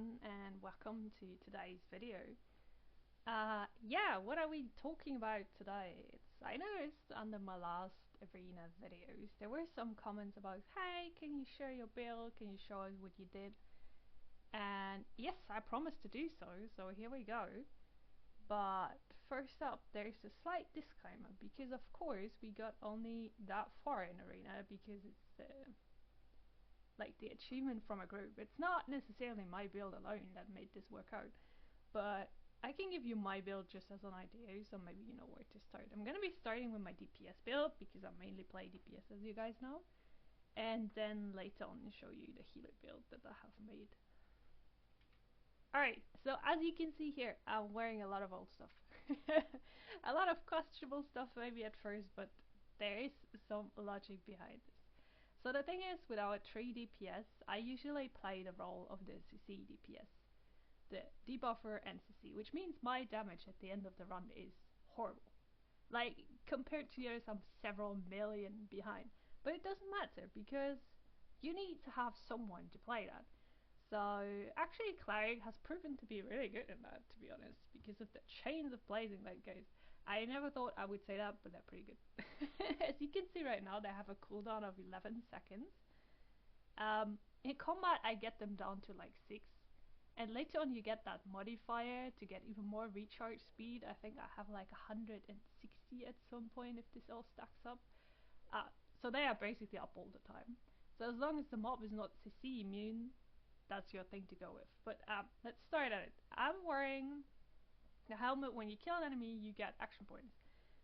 everyone, and welcome to today's video. What are we talking about today? I noticed under my last arena videos there were some comments about, hey, can you share your build, can you show us what you did? And yes, I promised to do so, so here we go. But first up, there's a slight disclaimer, because of course we got only that far in arena because it's like the achievement from a group. It's not necessarily my build alone that made this work out, but I can give you my build just as an idea, so maybe you know where to start. I'm gonna be starting with my DPS build because I mainly play DPS, as you guys know, and then later on show you the healer build that I have made. Alright, so as you can see here, I'm wearing a lot of old stuff. A lot of questionable stuff maybe at first, but there is some logic behind this. So the thing is, with our 3 DPS, I usually play the role of the CC DPS, the debuffer and CC, which means my damage at the end of the run is horrible. Like, compared to yours, I'm several million behind. But it doesn't matter, because you need to have someone to play that. So actually Cleric has proven to be really good in that, to be honest, because of the chains of blazing that goes. I never thought I would say that, but they're pretty good. As you can see right now, they have a cooldown of 11 seconds. In combat I get them down to like 6, and later on you get that modifier to get even more recharge speed. I think I have like 160 at some point if this all stacks up. So they are basically up all the time. So as long as the mob is not CC immune, that's your thing to go with. But let's start at it. I'm wearing the helmet. When you kill an enemy, you get action points.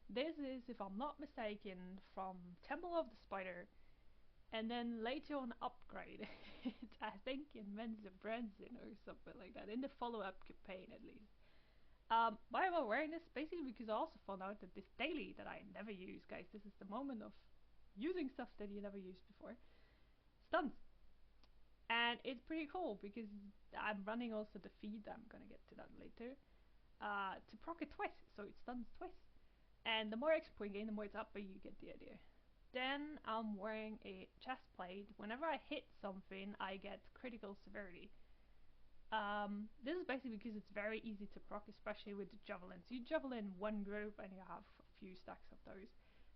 This is, if I'm not mistaken, from Temple of the Spider, and then later on upgrade it, I think in Men's Branson or something like that, in the follow-up campaign at least. Why am I wearing this? Basically because I also found out that this daily that I never use, guys, this is the moment of using stuff that you never used before, stuns. And it's pretty cool because I'm running also the feed, I'm gonna get to that later, to proc it twice, so it stuns twice. And the more XP point gain, the more it's up, but you get the idea. Then I'm wearing a chest plate. Whenever I hit something, I get critical severity. This is basically because it's very easy to proc, especially with the javelins. You javelin one group and you have a few stacks of those.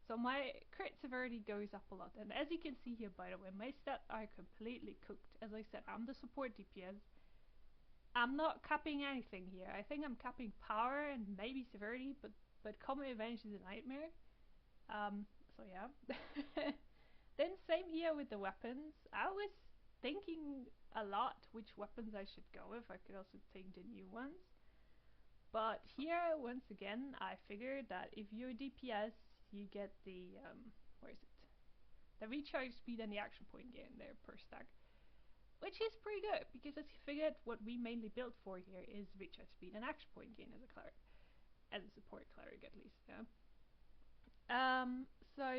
So my crit severity goes up a lot, and as you can see here, by the way, my stats are completely cooked. As I said, I'm the support DPS. I'm not capping anything here. I think I'm capping power and maybe severity, but combat advantage is a nightmare. So yeah. Then same here with the weapons. I was thinking a lot which weapons I should go with. I could also take the new ones. But here, once again, I figured that if you're DPS, you get the, where is it? The recharge speed and the action point gain there per stack. Which is pretty good, because as you figured, what we mainly built for here is recharge speed and action point gain as a cleric. As a support cleric at least, yeah. So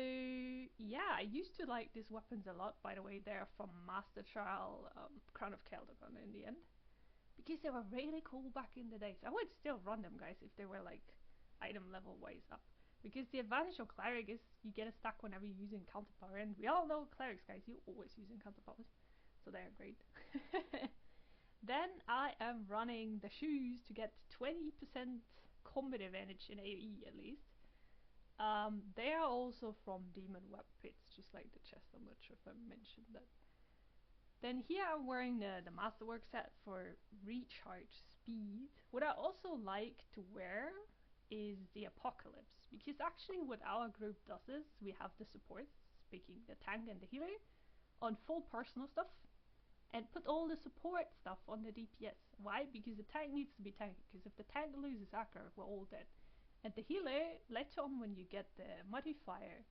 yeah, I used to like these weapons a lot. By the way, they're from Master Trial, Crown of Calderon in the end. Because they were really cool back in the days. I would still run them, guys, if they were like item level wise up. Because the advantage of Cleric is you get a stack whenever you're using counter power, and we all know Clerics, guys, you're always using counter powers, so they are great. Then I am running the shoes to get 20% combat advantage in AoE at least. They are also from Demon Web Pits, just like the chest. I'm not sure if I mentioned that. Then here I'm wearing the Masterwork set for recharge speed. What I also like to wear is the Apocalypse, because actually what our group does is we have the supports, speaking the tank and the healer, on full personal stuff, and put all the support stuff on the DPS. Why? Because the tank needs to be tanky, because if the tank loses aggro, we're all dead. And the healer, later on when you get the modifier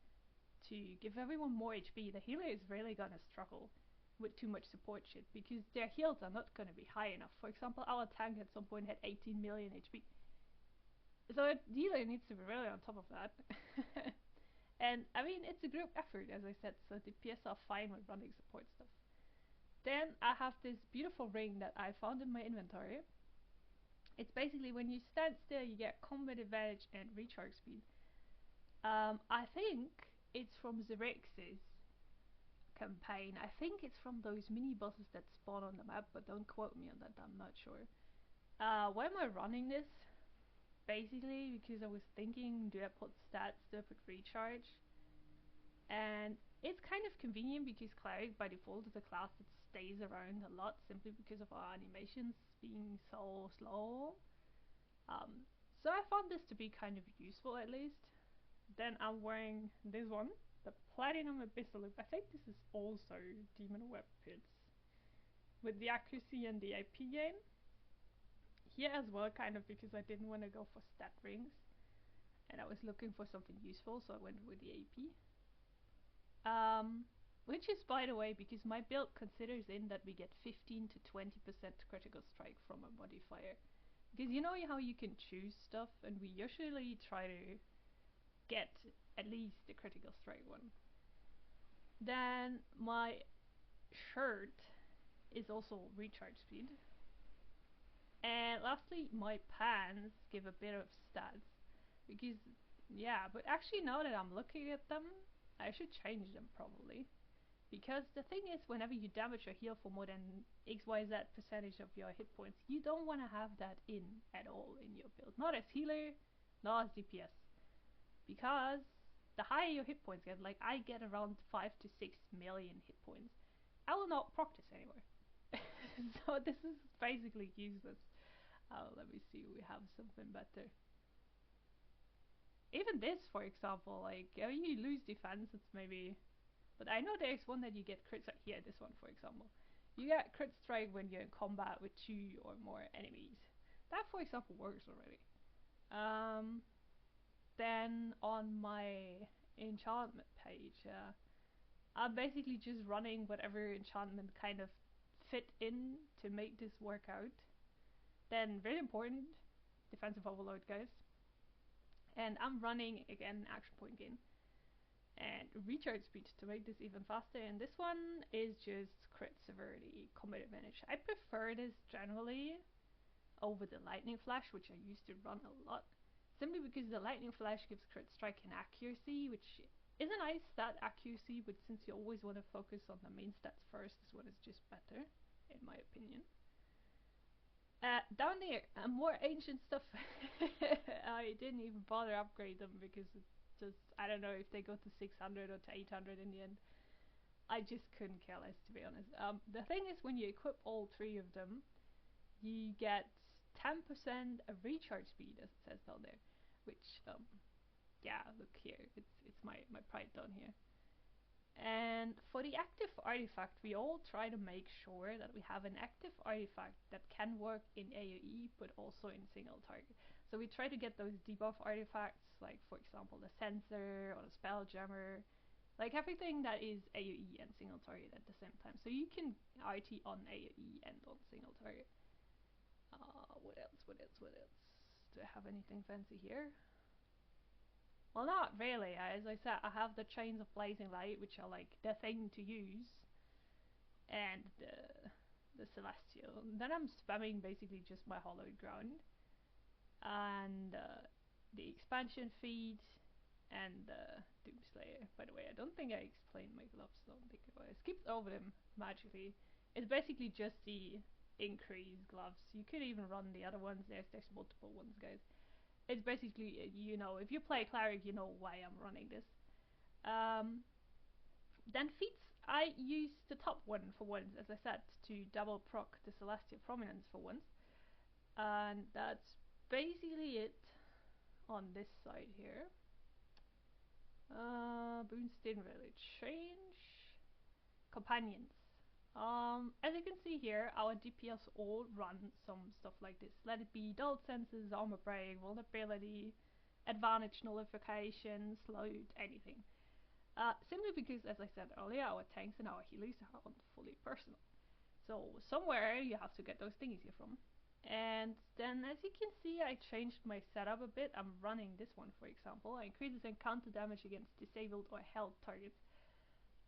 to give everyone more HP, the healer is really gonna struggle with too much support shit, because their heals are not gonna be high enough. For example, our tank at some point had 18 million HP. So a healer needs to be really on top of that. And I mean, it's a group effort, as I said, so DPS are fine with running support stuff. Then I have this beautiful ring that I found in my inventory. It's basically when you stand still, you get combat advantage and recharge speed. I think it's from Xerxes. campaign. I think it's from those mini bosses that spawn on the map, but don't quote me on that, I'm not sure. Why am I running this? Basically because I was thinking, do I put stats, do I put recharge? And it's kind of convenient because Cleric by default is a class that stays around a lot simply because of our animations being so slow. So I found this to be kind of useful at least. Then I'm wearing this one, the Platinum Abyssal Loop. I think this is also Demon Web Pits with the accuracy and the AP gain. Here as well, kind of because I didn't want to go for stat rings and I was looking for something useful, so I went with the AP. Which is, by the way, because my build considers in that we get 15 to 20% critical strike from a modifier. Because you know how you can choose stuff, and we usually try to get at least the critical strike one. Then my shirt is also recharge speed. And lastly, my pants give a bit of stats. Because, yeah, but actually now that I'm looking at them, I should change them probably. Because the thing is, whenever you damage or heal for more than XYZ percentage of your hit points, you don't want to have that in at all in your build. Not as healer, not as DPS. Because the higher your hit points get, like I get around 5 to 6 million hit points, I will not proc this anymore. So this is basically useless. Let me see, we have something better. Even this, for example, like you lose defense, it's maybe. But I know there's one that you get crit strike. Here, this one, for example. You get crit strike when you're in combat with 2 or more enemies. That, for example, works already. Then on my enchantment page, I'm basically just running whatever enchantment kind of fit in to make this work out. Then, very important, defensive overload, guys. And I'm running, again, action point gain and recharge speed to make this even faster. And this one is just crit severity, combat advantage. I prefer this generally over the lightning flash, which I used to run a lot, simply because the lightning flash gives crit strike and accuracy, which is a nice stat, accuracy, but since you always want to focus on the main stats first, this one is just better, in my opinion. Down there, more ancient stuff. I didn't even bother upgrade them because it's just, I don't know if they go to 600 or to 800 in the end. I just couldn't care less, to be honest. The thing is, when you equip all 3 of them, you get 10% of recharge speed, as it says down there. Which, yeah, look here, it's my pride down here. And for the active artifact, we all try to make sure that we have an active artifact that can work in AoE, but also in single target. So we try to get those debuff artifacts, like for example the sensor or the spelljammer, like everything that is AoE and single target at the same time. So you can RT on AoE and on single target. What else? Do I have anything fancy here? Well, not really. As I said, I have the Chains of Blazing Light, which are like the thing to use, and the Celestial. Then I'm spamming basically just my Hallowed Ground, and the Expansion Feed, and Doomslayer. By the way, I don't think I explained my gloves, so I skipped over them magically. It's basically just the increased gloves. You could even run the other ones. There's multiple ones, guys. It's basically, you know, if you play Cleric, you know why I'm running this. Then feats, I use the top one for once, as I said, to double proc the Celestial Prominence for once. And that's basically it on this side here. Boons didn't really change. Companions. As you can see here, our DPS all run some stuff like this. Let it be dull senses, armor break, vulnerability, advantage nullification, slowed, anything. Simply because, as I said earlier, our tanks and our healers are fully personal. So somewhere you have to get those thingies here from. And then, as you can see, I changed my setup a bit. I'm running this one, for example. I increases encounter damage against disabled or held targets.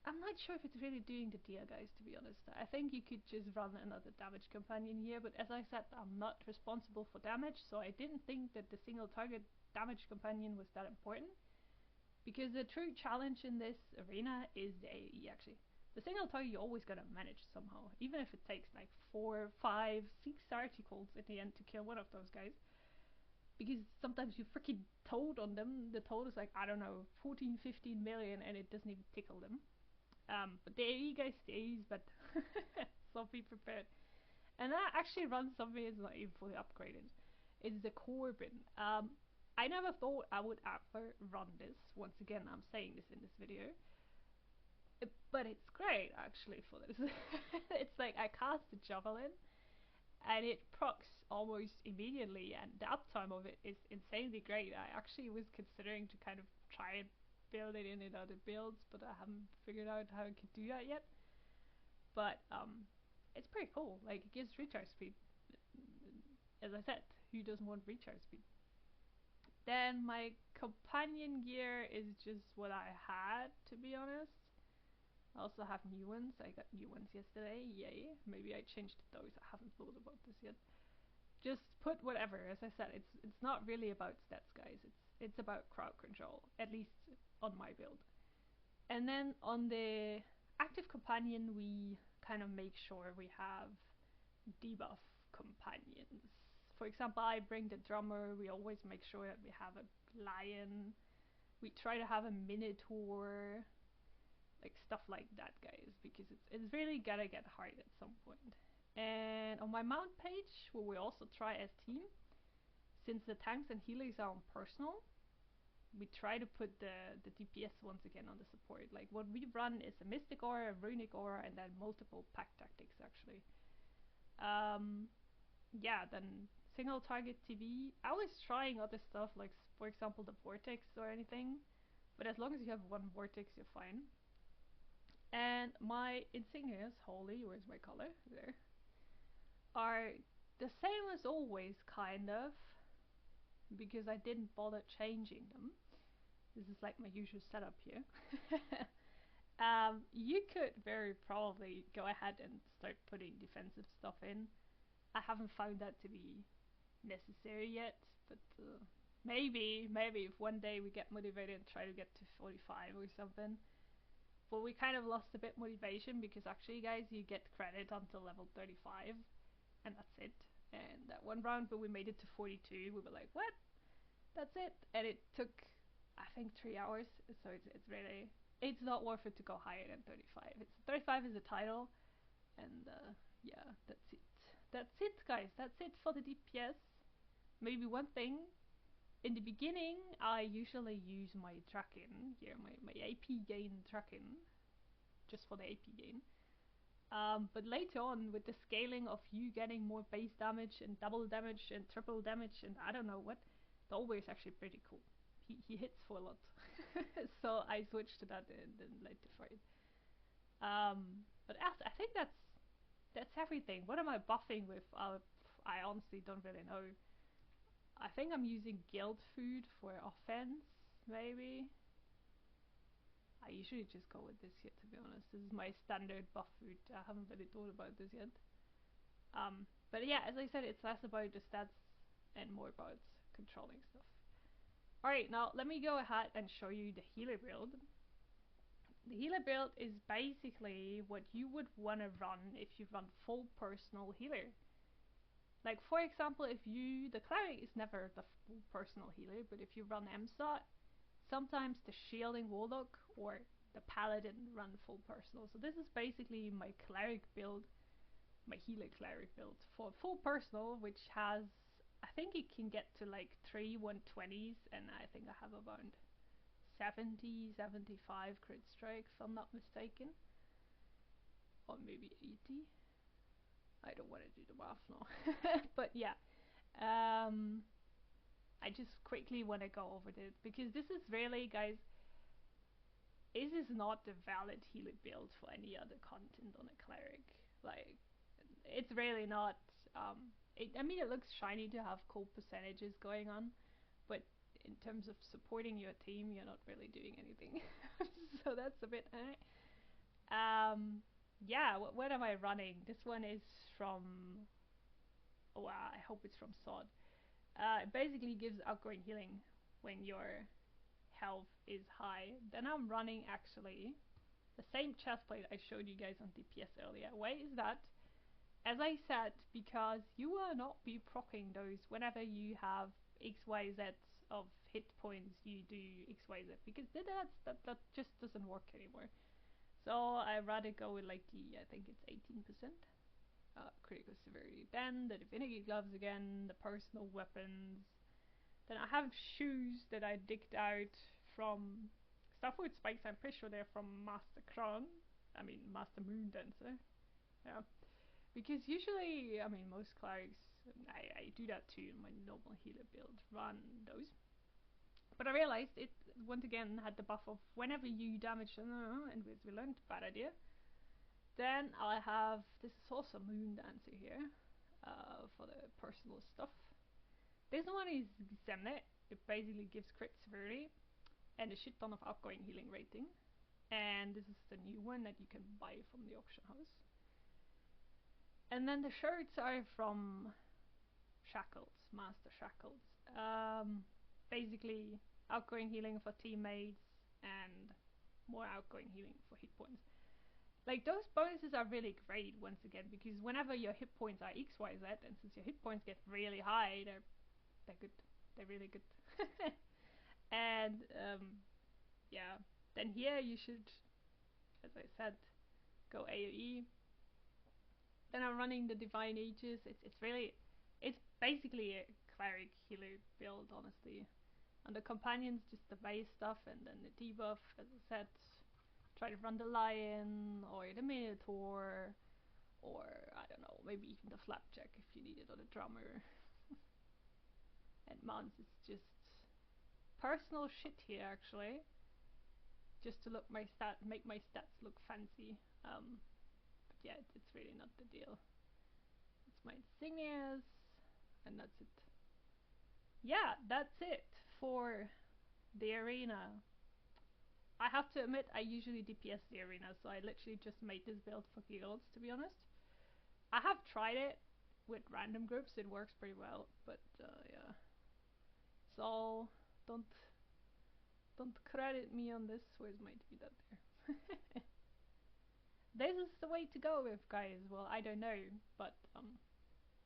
I'm not sure if it's really doing the deal, guys, to be honest. I think you could just run another damage companion here, but as I said, I'm not responsible for damage, so I didn't think that the single target damage companion was that important. Because the true challenge in this arena is the AoE, actually. the single target you're always gonna manage somehow, even if it takes like 4, 5, 6 articles in the end to kill one of those guys. Because sometimes you freaking toad on them. The toad is like, I don't know, 14, 15 million, and it doesn't even tickle them. But the AE guy stays, but so be prepared. And that actually runs something that's not even fully upgraded. It's the Corbin. I never thought I would ever run this. Once again, I'm saying this in this video. But it's great actually for this. It's like I cast the Javelin and it procs almost immediately, and the uptime of it is insanely great. I actually was considering to kind of try and build it in other builds, but I haven't figured out how I can do that yet. But it's pretty cool. Like, it gives recharge speed. As I said, who doesn't want recharge speed? Then my companion gear is just what I had, to be honest. I also have new ones. I got new ones yesterday. Yay. Maybe I changed those. I haven't thought about this yet. Just put whatever. As I said, it's not really about stats, guys. It's about crowd control, at least on my build. And then on the active companion, we kind of make sure we have debuff companions. For example, I bring the drummer. We always make sure that we have a lion. We try to have a minotaur, like stuff like that, guys, because it's really gotta get hard at some point. And on my mount page, where we also try as team, since the tanks and healers are on personal, we try to put the DPS once again on the support. Like, what we run is a Mystic Aura, a Runic Aura, and then multiple pack tactics actually. Yeah, then single target TV. I was trying other stuff, like for example the Vortex or anything, but as long as you have one Vortex, you're fine. And my insignias, holy, where's my color? There. Are the same as always, kind of, because I didn't bother changing them. This is like my usual setup here. You could very probably go ahead and start putting defensive stuff in. I haven't found that to be necessary yet, but maybe if one day we get motivated and try to get to 45 or something. But we kind of lost a bit motivation because actually, guys, you get credit until level 35, and that's it. And that one round when we made it to 42, we were like, what? That's it? And it took, I think, 3 hours. So it's really, it's not worth it to go higher than 35. It's 35 is the title, and yeah, that's it. That's it, guys. That's it for the DPS. Maybe one thing. In the beginning, I usually use my tracking here, my AP gain tracking, just for the AP gain. But later on, with the scaling of you getting more base damage and double damage and triple damage and I don't know what, the Olber is actually pretty cool. He hits for a lot. So I switched to that in the later fight. But I think that's everything. What am I buffing with? I honestly don't really know. I think I'm using guild food for offense, maybe. I usually just go with this here, to be honest. This is my standard buff food. I haven't really thought about this yet. But yeah, as I said, it's less about the stats and more about controlling stuff. Alright, now let me go ahead and show you the healer build. The healer build is basically what you would want to run if you run full personal healer. Like, for example, if you, the Cleric is never the full personal healer, but if you run MSOT, sometimes the Shielding Warlock or the Paladin run full personal. So this is basically my Cleric build, my healer Cleric build for full personal, which has, I think it can get to like 3 120s, and I think I have about 70, 75 crit strike if I'm not mistaken. Or maybe 80. I don't want to do the math now. But yeah, I just quickly want to go over this because this is really, guys, this is not the valid healer build for any other content on a Cleric. Like, it's really not. I mean, it looks shiny to have cool percentages going on, but in terms of supporting your team, you're not really doing anything. So that's a bit. Yeah, what am I running? This one is from, oh, I hope it's from Sod. It basically gives outgoing healing when your health is high. Then I'm running actually the same chest plate I showed you guys on DPS earlier. Why is that? As I said, because you will not be proccing those whenever you have XYZ of hit points, you do XYZ, because that just doesn't work anymore. So I'd rather go with like the, I think it's 18% critical severity. Then the Divinity Gloves again, the personal weapons. Then I have shoes that I digged out from Starfruit Spikes. I'm pretty sure they're from Master Kron. I mean, Master Moon Dancer. Yeah. Because usually, I mean, most clerics, I do that too in my normal healer build, run those. But I realized it once again had the buff of whenever you damage, and we learned, bad idea. Then I have, this is also Moon Dancer here, for the personal stuff. This one is Zemnet. It basically gives crit severity and a shit ton of outgoing healing rating. And this is the new one that you can buy from the auction house. And then the shirts are from Shackles, Master Shackles. Basically, outgoing healing for teammates and more outgoing healing for hit points. Like, those bonuses are really great once again, because whenever your hit points are XYZ, and since your hit points get really high, they're good. They're really good. And yeah, then here you should, as I said, go AoE. Then I'm running the Divine Aegis. It's basically a cleric healer build, honestly. And the companions, just the base stuff, and then the debuff, as I said. Try to run the Lion, or the Minotaur, or I don't know, maybe even the Flapjack if you need it, or the Drummer. And Mons is just personal shit here, actually. Just to make my stats look fancy. But yeah, it's really not the deal. It's my insignias, and that's it. Yeah, that's it for the arena. I have to admit, I usually DPS the arena, so I literally just made this build for giggles, to be honest. I have tried it with random groups, it works pretty well, but yeah. So, don't credit me on this. Where's my tweet out there? This is the way to go with, guys. Well, I don't know, but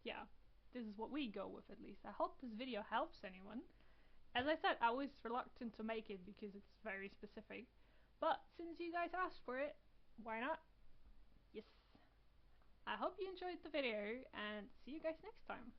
yeah, this is what we go with, at least. I hope this video helps anyone. As I said, I was reluctant to make it because it's very specific, but since you guys asked for it, why not? Yes. I hope you enjoyed the video, and see you guys next time.